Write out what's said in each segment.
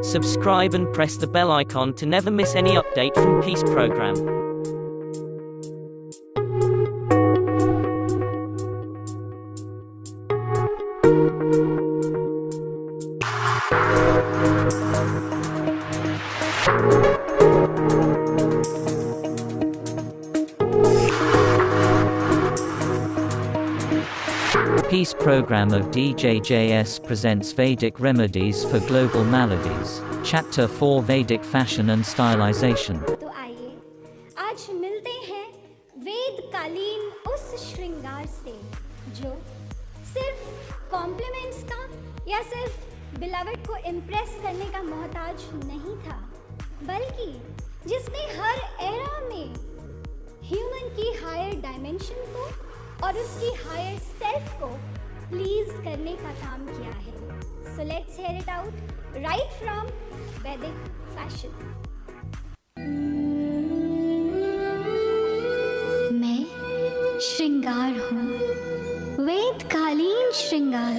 Subscribe and press the bell icon to never miss any update from Peace Program. Peace Program of DJJS presents Vedic Remedies for Global Maladies, Chapter 4 Vedic Fashion and Stylization. तो आइए आज मिलते हैं वेदकालीन उस श्रृंगार से जो सिर्फ कॉम्प्लीमेंट्स का या सिर्फ बिलवड को इम्प्रेस करने का मोहताज नहीं था, बल्कि जिसने हर एरा में ह्यूमन की हायर डायमेंशन को और उसकी हायर सेल्फ को प्लीज करने का काम किया है। So let's hear it out right from वैदिक फैशन। मैं श्रृंगार हूँ, वेदकालीन श्रृंगार।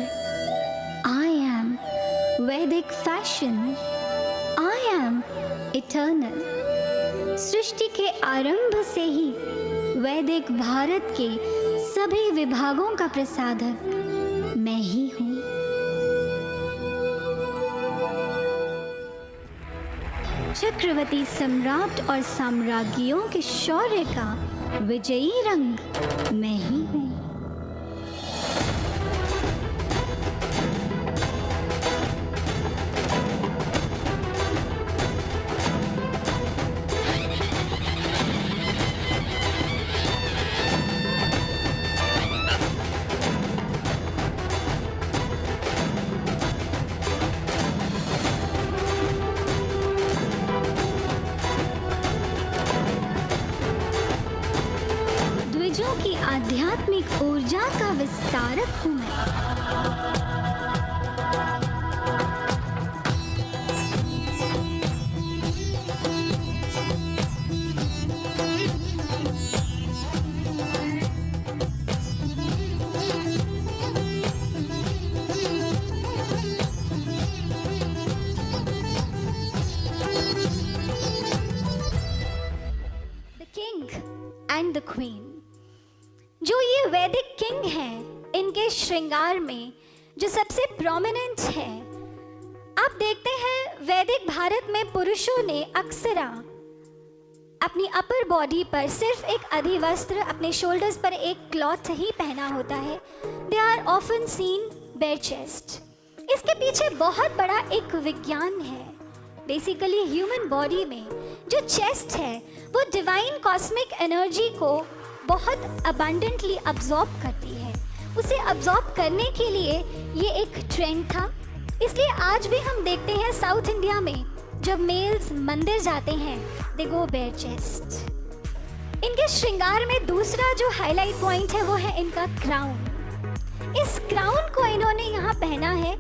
आई एम वैदिक फैशन, आई एम इटर्नल। सृष्टि के आरंभ से ही वैदिक भारत के सभी विभागों का प्रसाधक मैं ही हूँ। चक्रवर्ती सम्राट और साम्राज्ञियों के शौर्य का विजयी रंग मैं ही हूँ। द्विजों की आध्यात्मिक ऊर्जा का विस्तारक हूँ मैं। The king and the queen, जो ये वैदिक किंग हैं, इनके श्रृंगार में जो सबसे प्रोमिनेंट है, आप देखते हैं वैदिक भारत में पुरुषों ने अक्सरा अपनी अपर बॉडी पर सिर्फ एक अधिवस्त्र, अपने शोल्डर्स पर एक क्लॉथ ही पहना होता है। They are often seen bare chest. इसके पीछे बहुत बड़ा एक विज्ञान है। बेसिकली ह्यूमन बॉडी में जो चेस्ट है वो डिवाइन कॉस्मिक एनर्जी को बहुत अबंडेंटली अब्जॉर्ब करती है। उसे अब्जॉर्ब करने के लिए ये एक ट्रेंड था। इसलिए आज भी हम देखते हैं साउथ इंडिया में जब मेल्स मंदिर जाते हैं, दे गो बेयर चेस्ट। इनके श्रृंगार में दूसरा जो हाईलाइट पॉइंट है वो है इनका क्राउन। इस क्राउन को इन्होंने यहाँ पहना है।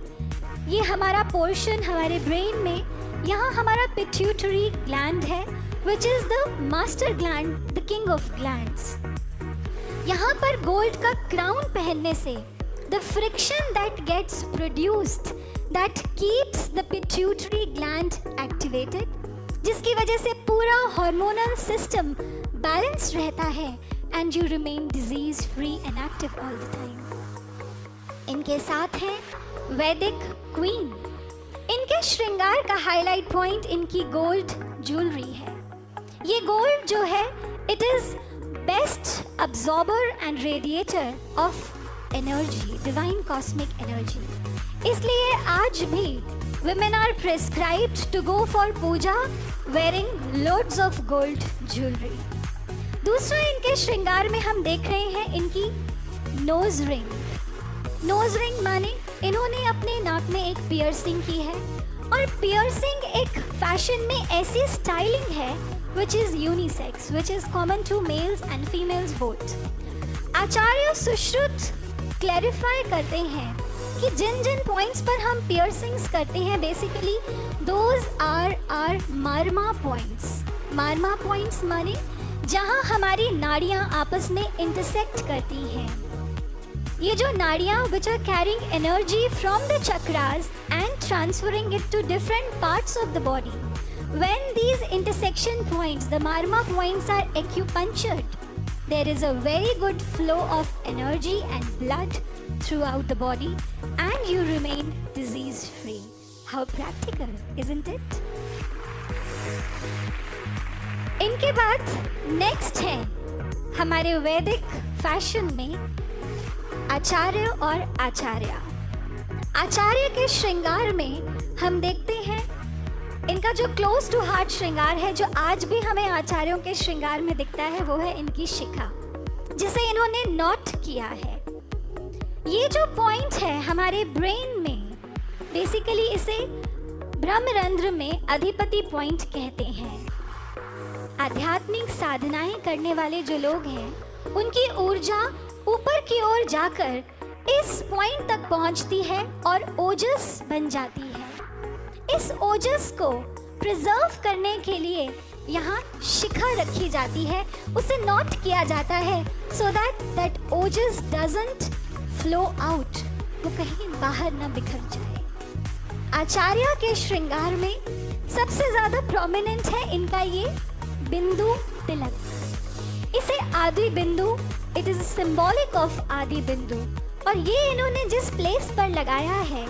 ये हमारा पोर्शन हमारे ब्रेन में, यहाँ हमारा पिट्यूटरी ग्लैंड है, which is the master gland, the king of glands. यहाँ पर गोल्ड का क्राउन पहनने से the friction that gets produced that keeps the pituitary gland activated, जिसकी वजह से पूरा हार्मोनल सिस्टम बैलेंस रहता है and you remain disease free and active all the time. इनके साथ है वैदिक क्वीन। इनके श्रृंगार का हाईलाइट पॉइंट इनकी गोल्ड ज्वेलरी है। ये गोल्ड जो है it is best absorber and radiator of energy, divine cosmic energy. इसलिए आज भी women are prescribed to go for Puja wearing loads of gold jewelry. दूसरा इनके श्रृंगार में हम देख रहे हैं इनकी नोज रिंग। नोज रिंग माने इन्होंने अपने नाक में एक पियर्सिंग की है, और पियर्सिंग एक फैशन में ऐसी स्टाइलिंग है which is unisex, which is common to males and females both. Acharya Sushruta clarify करते हैं कि जिन जिन पॉइंट्स पर हम पियर्सिंग्स करते हैं, basically those are marma points. Marma points माने जहां हमारी नाड़ियां आपस में इंटरसेक्ट करती हैं। ये जो नाड़ियां which are carrying energy from the chakras and transferring it to different parts of the body. When these intersection points, the marma points, are acupunctured, there is a very good flow of energy and blood throughout the body and you remain disease free. How practical, isn't it? इनके बाद next है हमारे वैदिक fashion में आचार्य और आचार्या। आचार्य के श्रृंगार में हम देखते हैं इनका जो क्लोज टू हार्ट श्रृंगार है, जो आज भी हमें आचार्यों के श्रृंगार में दिखता है, वो है इनकी शिखा, जिसे इन्होंने नोट किया है। ये जो पॉइंट है हमारे ब्रेन में, बेसिकली इसे ब्रह्मरंध्र में अधिपति पॉइंट कहते हैं। आध्यात्मिक साधनाएं करने वाले जो लोग हैं, उनकी ऊर्जा ऊपर की ओर जाकर इस पॉइंट तक पहुंचती है और ओजस बन जाती है। इस ओजस को प्रिजर्व करने के लिए यहाँ शिखा रखी जाती है, उसे नोट किया जाता है so that Ojas doesn't flow out, वो कहीं बाहर न बिखर जाए। आचार्य के श्रृंगार में सबसे ज्यादा प्रोमिनेंट है इनका ये बिंदु तिलक। इसे आदि बिंदु, इट इज सिंबॉलिक ऑफ आदि बिंदु, और ये इन्होंने जिस प्लेस पर लगाया है,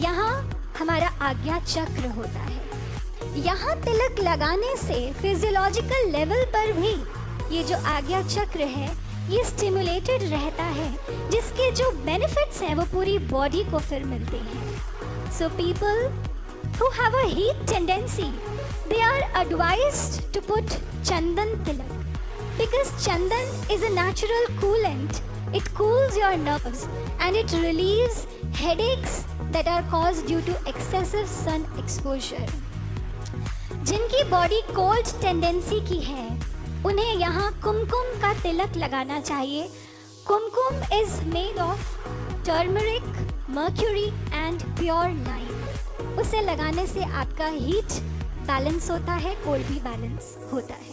यहाँ हमारा आज्ञा चक्र होता है। यहाँ तिलक लगाने से फिजियोलॉजिकल लेवल पर भी ये जो आज्ञा चक्र है ये स्टिमुलेटेड रहता है, जिसके जो बेनिफिट्स हैं वो पूरी बॉडी को फिर मिलते हैं। So people who have a heat tendency, they are advised to put chandan tilak, because chandan is a natural coolant. It cools your nerves and it relieves headaches that are caused due to excessive sun exposure. जिनकी body cold tendency की है, उन्हें यहाँ कुमकुम का तिलक लगाना चाहिए। कुमकुम is made of turmeric, mercury and pure lime. उसे लगाने से आपका हीट बैलेंस होता है, कोल्ड भी बैलेंस होता है।